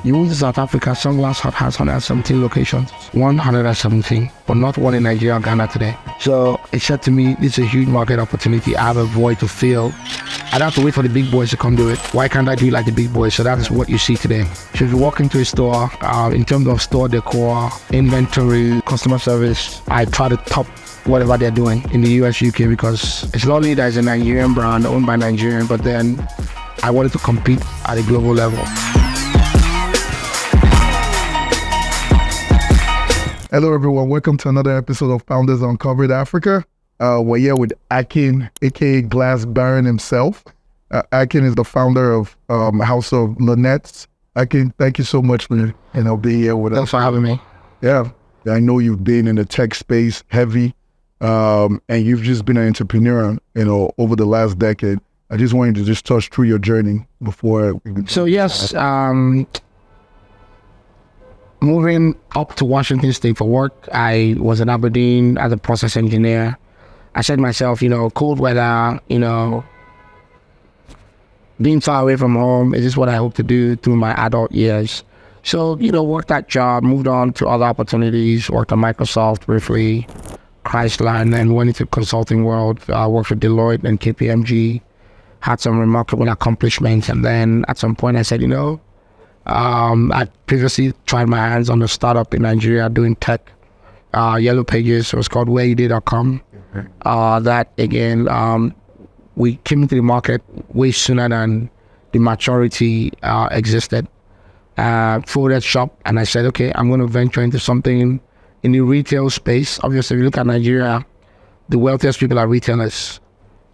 You move to South Africa, Sunglass Hut has 117 locations, 117, but not one in Nigeria or Ghana today. So it said to me, this is a huge market opportunity. I have a void to fill. I'd have to wait for the big boys to come do it. Why can't I do it like the big boys? So that is what you see today. So if you walk into a store, in terms of store decor, inventory, customer service, I try to top whatever they're doing in the US, UK, because it's not only that it's a Nigerian brand owned by Nigerian, but then I wanted to compete at a global level. Hello everyone, welcome to another episode of Founders Uncovered Africa. We're here with Akin, aka Glass Baron himself. Akin is the founder of House of Lunettes. Akin, thank you so much for being here with us. Thanks for having me. Yeah, I know you've been in the tech space heavy, and you've just been an entrepreneur, over the last decade. I just wanted to just touch through your journey before. So yes, moving up to Washington State for work, I was in Aberdeen as a process engineer. I said to myself, cold weather, being far away from home, is this what I hope to do through my adult years? So, worked that job, moved on to other opportunities, worked on Microsoft briefly, Chrysler, and then went into the consulting world. I worked for Deloitte and KPMG, had some remarkable accomplishments. And then at some point I said, I previously tried my hands on a startup in Nigeria doing tech, Yellow Pages. It was called whereyouday.com. That again, we came into the market way sooner than the maturity existed. Folded shop, and I said, okay, I'm going to venture into something in the retail space. Obviously, if you look at Nigeria, the wealthiest people are retailers.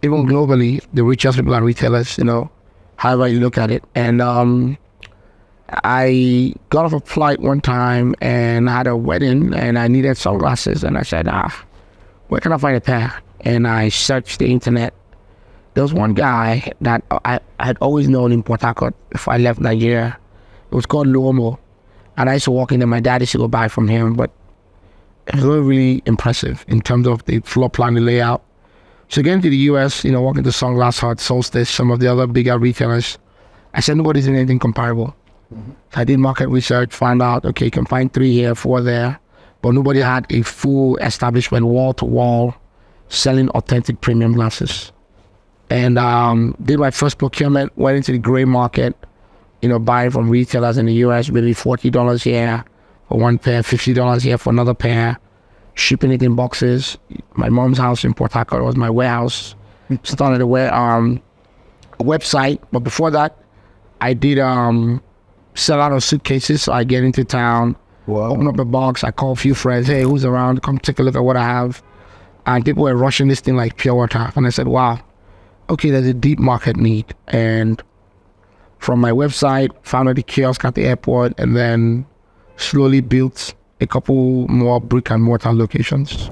Even globally, the richest people are retailers, however you look at it. And I got off a flight one time and had a wedding and I needed sunglasses, and I said, where can I find a pair? And I searched the internet. There was one guy that I had always known in Port Harcourt before I left Nigeria. It was called Luomo, and I used to walk in there. My dad used to go buy from him, but it was really impressive in terms of the floor plan, the layout. So getting to the US, walking to Sunglass Hut, Solstice, some of the other bigger retailers, I said nobody's doing anything comparable. Mm-hmm. I did market research, found out, okay, you can find 3 here, 4 there, but nobody had a full establishment, wall to wall, selling authentic premium glasses. And did my first procurement, went into the gray market, buying from retailers in the US, maybe $40 here for one pair, $50 here for another pair, shipping it in boxes. My mom's house in Port Harcourt was my warehouse. Started a website, but before that, I did sell out of suitcases. So I get into town, open up a box, I call a few friends, hey, who's around? Come take a look at what I have. And people were rushing this thing like pure water. And I said, wow, okay, there's a deep market need. And from my website, founded the kiosk at the airport, and then slowly built a couple more brick and mortar locations.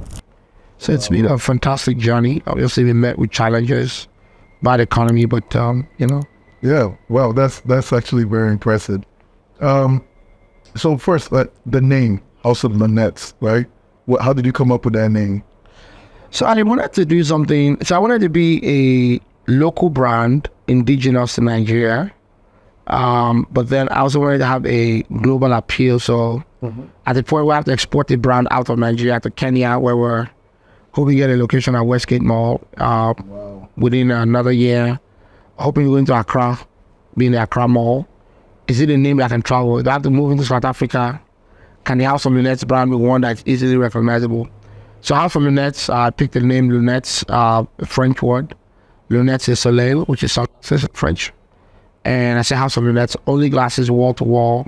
So it's been a fantastic journey. Obviously, we met with challenges, bad economy, but Yeah, well, that's actually very impressive. So first, the name House of Lunettes, right? How did you come up with that name? So I wanted to do something. So I wanted to be a local brand, indigenous to Nigeria. But then I also wanted to have a global appeal. So at the point where I have to export the brand out of Nigeria to Kenya, where we're hoping to get a location at Westgate Mall within another year. Hoping to go into Accra, be in the Accra Mall. Is it a name that I can travel with? Do I have to move into South Africa? Can the House of Lunettes brand be one that's easily recognizable? So House of Lunettes, I picked the name Lunettes, a French word. Lunettes is soleil, which is sunglasses in French. And I say House of Lunettes, only glasses wall to wall.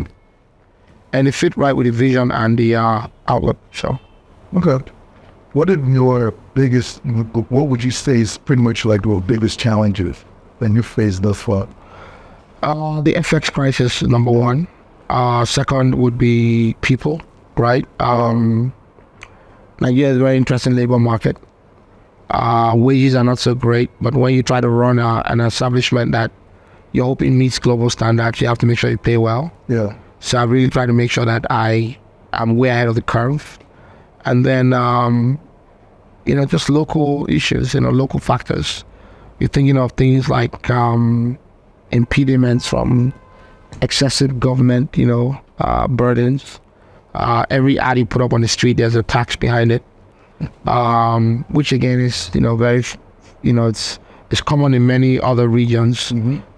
And it fit right with the vision and the outlook, so. Okay. What would you say is pretty much like your biggest challenges that you faced thus far? The FX crisis, number one. Second would be people, right? Nigeria is a very interesting labor market. Wages are not so great, but when you try to run an establishment that you're hoping meets global standards, you have to make sure you pay well. Yeah. So I really try to make sure that I am way ahead of the curve. And then, just local issues, local factors. You're thinking of things like impediments from excessive government, burdens. Every ad you put up on the street, there's a tax behind it, which again is, very, it's common in many other regions.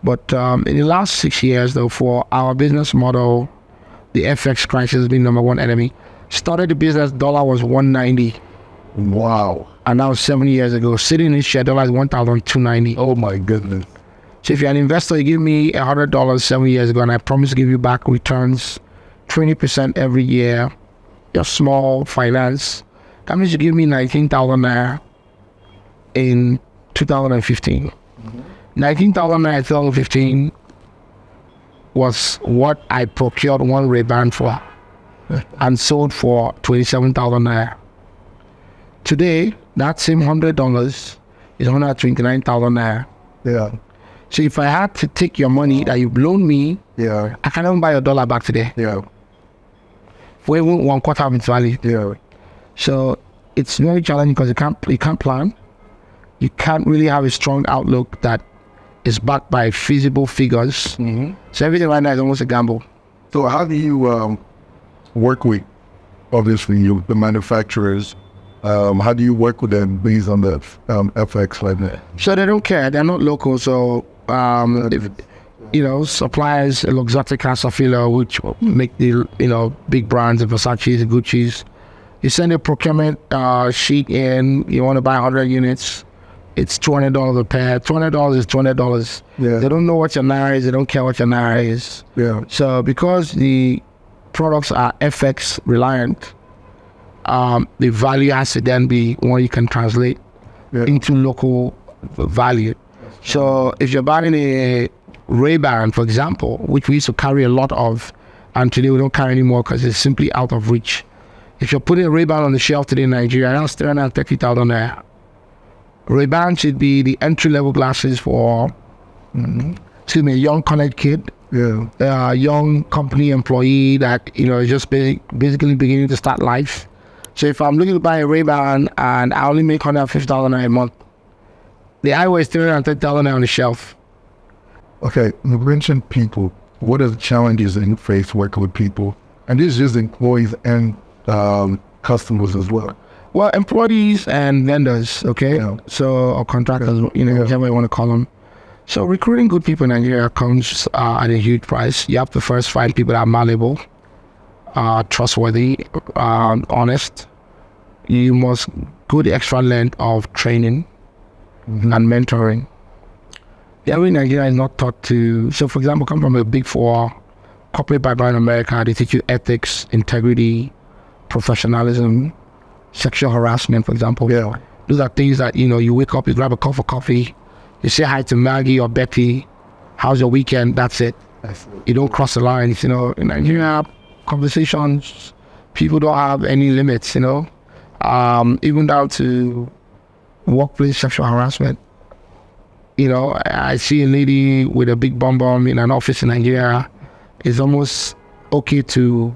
But in the last 6 years, though, for our business model, the FX crisis has been number one enemy. Started the business, dollar was 190. Wow. And that was 7 years ago. Sitting in this share, dollar is 1,290. Oh my goodness. So if you're an investor, you give me $100 7 years ago, and I promise to give you back returns 20% every year. Your small finance. That means you give me 19,000 naira in 2015. 19,000 naira in 2015 was what I procured one Ray-Ban for and sold for 27,000 naira. Today, that same $100 is 129,000 naira. Yeah. So if I had to take your money that you've loaned me, I can't even buy your dollar back today. Yeah. For even 1/4 of its value. Yeah. So it's very challenging because you can't plan. You can't really have a strong outlook that is backed by feasible figures. So everything right now is almost a gamble. So how do you work with, obviously, the manufacturers? How do you work with them based on the FX like that? So they don't care. They're not local. So suppliers, Luxottica, Safilo, which make the big brands, the Versace's, the Gucci's. You send a procurement sheet in. You want to buy 100 units. It's $200 a pair. $200 is $200. Yeah. They don't know what your naira is. They don't care what your naira is. Yeah. So because the products are FX reliant, the value has to then be one you can translate into local value. So if you're buying a Ray-Ban, for example, which we used to carry a lot of, and today we don't carry anymore because it's simply out of reach. If you're putting a Ray-Ban on the shelf today in Nigeria, that's 330,000 naira. Ray-Ban should be the entry-level glasses for, a young college kid, a young company employee that is just basically beginning to start life. So if I'm looking to buy a Ray-Ban and I only make 150,000 a month, the eyewear is 330,000 on the shelf. Okay, you mentioned people. What are the challenges that you face working with people? And this is just employees and customers as well. Well, employees and vendors, okay? Yeah. So, or contractors, whichever you want to call them. So recruiting good people in Nigeria comes at a huge price. You have to first find people that are malleable, trustworthy, honest. You must go the extra length of training and mentoring. The average Nigerian is not taught to. So, for example, come from a big four corporate background in America. They teach you ethics, integrity, professionalism, sexual harassment, for example. Yeah. Those are things that you wake up, you grab a cup of coffee, you say hi to Maggie or Betty. How's your weekend? That's it. You don't cross the lines. In Nigeria, conversations, people don't have any limits. Even down to workplace sexual harassment. I see a lady with a big bum in an office in Nigeria. It's almost okay to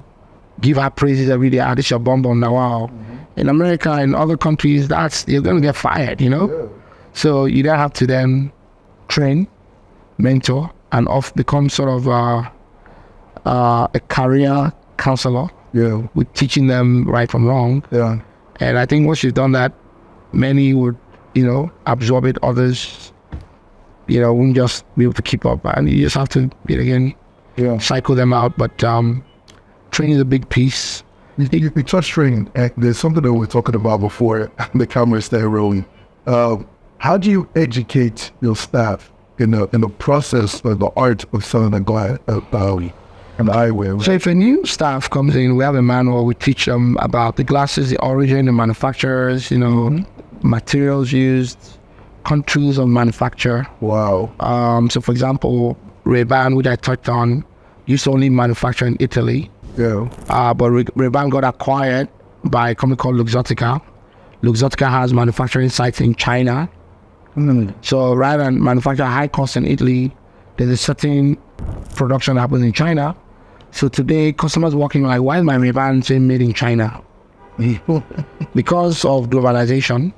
give her praises every day. This is your bum now. Wow. In America, in other countries, you're going to get fired, So you don't have to then train, mentor, and become sort of a career counselor. Yeah. With teaching them right from wrong. Yeah. And I think once you've done that, many would, absorb it. Others, won't just be able to keep up. And you just have to, cycle them out. But training is a big piece. You touched training. There's something that we were talking about before the camera started rolling. How do you educate your staff in the process of the art of selling an eyewear? So if a new staff comes in, we have a manual. We teach them about the glasses, the origin, the manufacturers, materials used, countries of manufacture. Wow. So for example, Ray-Ban, which I touched on, used to only manufacture in Italy. Yeah. But Ray-Ban got acquired by a company called Luxottica. Luxottica has manufacturing sites in China. So rather than manufacture high cost in Italy, there's a certain production that happens in China. So today, customers walking like, why is my Ray-Ban saying made in China? Because of globalization,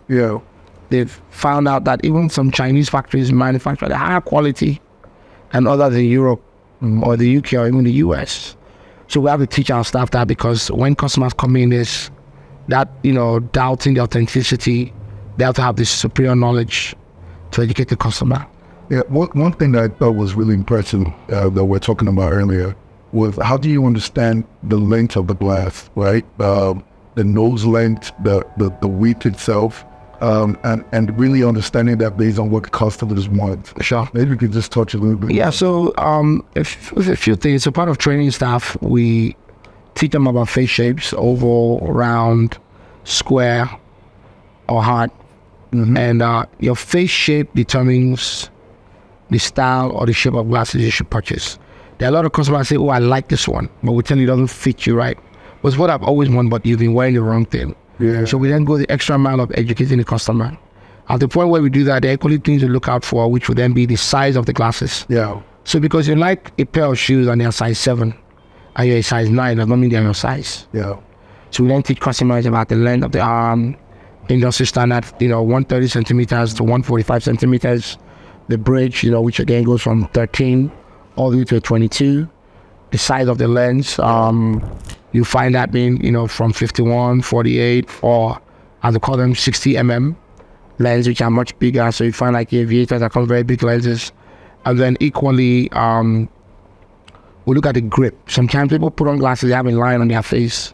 they've found out that even some Chinese factories manufacture the higher quality and others in Europe or the UK or even the US. So we have to teach our staff that, because when customers come in, is that, doubting the authenticity, they have to have this superior knowledge to educate the customer. Yeah, one thing that I thought was really impressive that we're talking about earlier was, how do you understand the length of the glass, right? The nose length, the width itself, and really understanding that based on what customers want. Sure. Maybe we could just touch a little bit. Yeah, so a few things. So part of training staff, we teach them about face shapes: oval, round, square, or heart. And your face shape determines the style or the shape of glasses you should purchase. There are a lot of customers say, "Oh, I like this one," but we tell you it doesn't fit you right. It's what I've always wanted, but you've been wearing the wrong thing. Yeah. So we then go the extra mile of educating the customer. At the point where we do that, there are equally things to look out for, which would then be the size of the glasses. Yeah. So because you like a pair of shoes and they're size 7 and you're a size 9, does not mean they're your size. Yeah. So we then teach customers about the length of the arm, industry standard, 130 centimeters to 145 centimeters. The bridge, which again goes from 13 all the way to 22. The size of the lens, you find that being, from 51, 48, or as they call them, 60 mm lenses, which are much bigger. So you find like aviators that come very big lenses. And then equally, we look at the grip. Sometimes people put on glasses, they have a line on their face.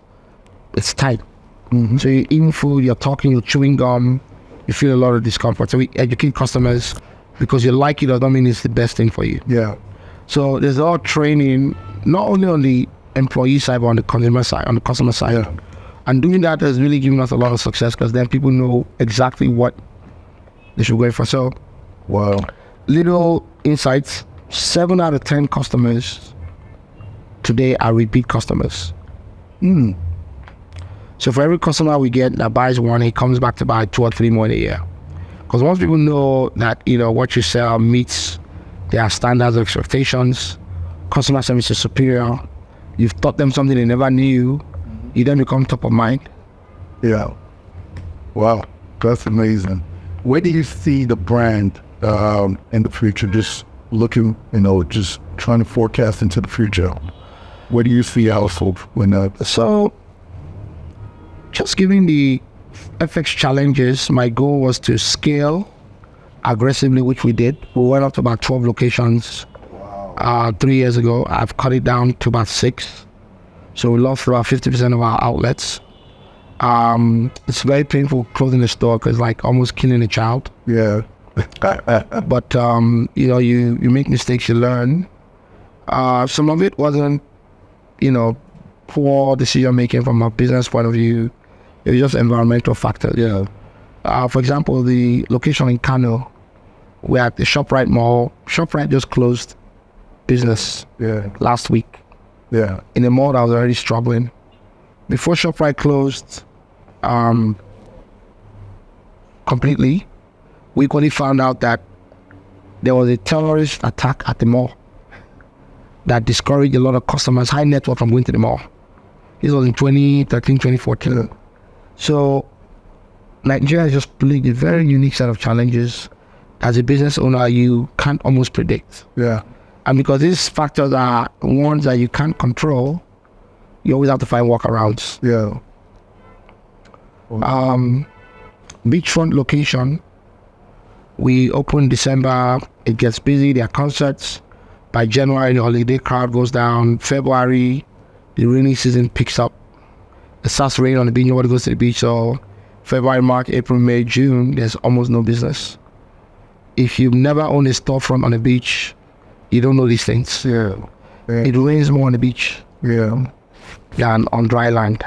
It's tight. So you eating food, you're talking, you're chewing gum, you feel a lot of discomfort. So we educate customers, because you like it doesn't mean it's the best thing for you. Yeah. So there's a lot of training, not only on the employee side, but on the consumer side, on the customer side. Yeah. And doing that has really given us a lot of success, because then people know exactly what they should go for. So, Wow. little insights: 7 out of 10 customers today are repeat customers. So for every customer we get that buys one, he comes back to buy 2 or 3 more in a year. Because once people know that what you sell meets their standards or expectations, customer service is superior, you've taught them something they never knew, you then become top of mind. Yeah. Wow. That's amazing. Where do you see the brand in the future? Just looking, just trying to forecast into the future. Where do you see House of Lunettes? So, just given the FX challenges, my goal was to scale aggressively, which we did. We went up to about 12 locations 3 years ago. I've cut it down to about 6. So we lost about 50% of our outlets. It's very painful closing the store, because like almost killing a child. Yeah. But you make mistakes, you learn. Some of it wasn't, poor decision making from a business point of view. It was just environmental factors. Yeah. For example, the location in Kano, we're at the ShopRite Mall. ShopRite just closed business last week. Yeah. In a mall that was already struggling. Before ShopRite closed completely, we quickly found out that there was a terrorist attack at the mall that discouraged a lot of customers, high net worth, from going to the mall. This was in 2013, 2014. Yeah. So Nigeria is just playing a very unique set of challenges. As a business owner, you can't almost predict. Yeah. And because these factors are ones that you can't control, you always have to find workarounds. Yeah. Beachfront location, we open December, it gets busy, there are concerts. By January, the holiday crowd goes down. February, the rainy season picks up. It starts to rain on the beach, nobody goes to the beach. So February, March, April, May, June, there's almost no business. If you've never owned a storefront on the beach, you don't know these things. Yeah. It rains more on the beach Yeah. than on dry land.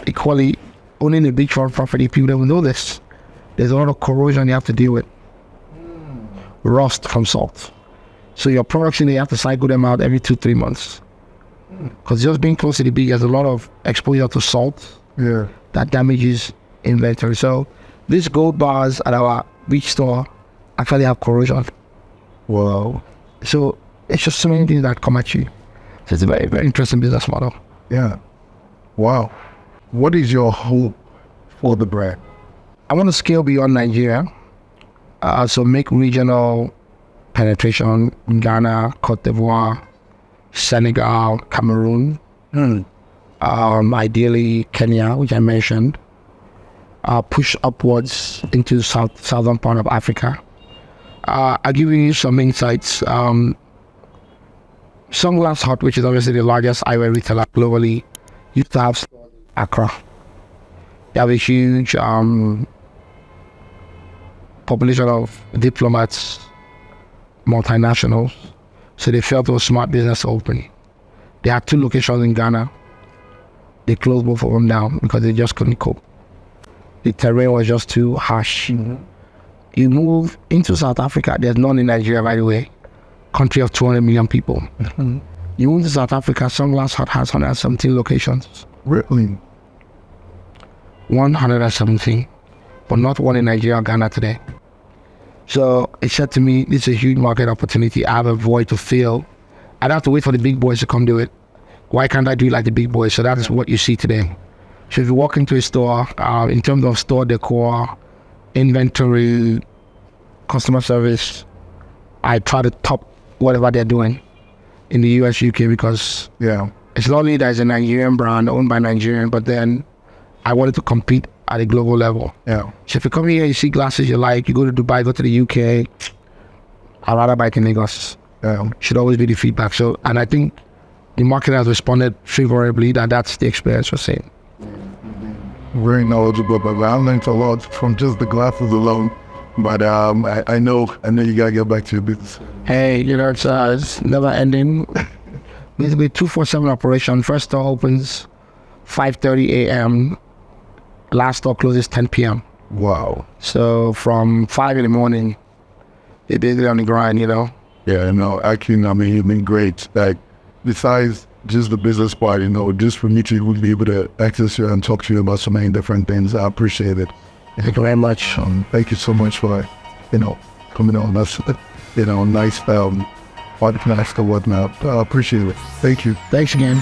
Equally, owning a beachfront property, people don't know this. There's a lot of corrosion you have to deal with. Rust from salt. So your products, you have to cycle them out every 2-3 months. Because just being close to the beach, there's a lot of exposure to salt that damages inventory. So these gold bars at our beach store actually have corrosion. Wow. So it's just so many things that come at you. So it's a very, very interesting business model. Yeah. Wow. What is your hope for the brand? I want to scale beyond Nigeria. So make regional penetration in Ghana, Cote d'Ivoire, Senegal, Cameroon, ideally Kenya, which I mentioned, push upwards into southern part of Africa. I'll give you some insights. Sunglass Hut, which is obviously the largest eyewear retailer globally, used to have stores in Accra. They have a huge population of diplomats, multinationals, so they felt it was smart business to open. They had 2 locations in Ghana. They closed both of them down because they just couldn't cope. The terrain was just too harsh. You move into South Africa, there's none in Nigeria, by the way, country of 200 million people. You move to South Africa, Sunglass Hut has 117 locations. Really? 117, but not one in Nigeria or Ghana today. So it said to me, this is a huge market opportunity. I have a void to fill. I'd have to wait for the big boys to come do it. Why can't I do it like the big boys? So that is what you see today. So if you walk into a store, in terms of store decor, inventory, customer service, I try to top whatever they're doing in the US, UK, because it's not only that it's a Nigerian brand owned by Nigerian, but then I wanted to compete at a global level. So if you come here, you see glasses you like, you go to Dubai, go to the UK, I'd rather buy it in Lagos. Should always be the feedback. So, and I think the market has responded favorably that that's the experience we're seeing. Very knowledgeable, but I learned a lot from just the glasses alone. But I know you gotta get back to your business. Hey, it's never ending. Basically 24/7 operation. First store opens 5:30 a.m. Last store closes 10 p.m. Wow. So from 5 in the morning, they're basically on the grind, Yeah, Akin, you've been great. Like, besides just the business part, just for me to be able to access you and talk to you about so many different things, I appreciate it. Thank you very much. Thank you so much for, coming on. That's, nice podcast or whatnot. I appreciate it. Thank you. Thanks again.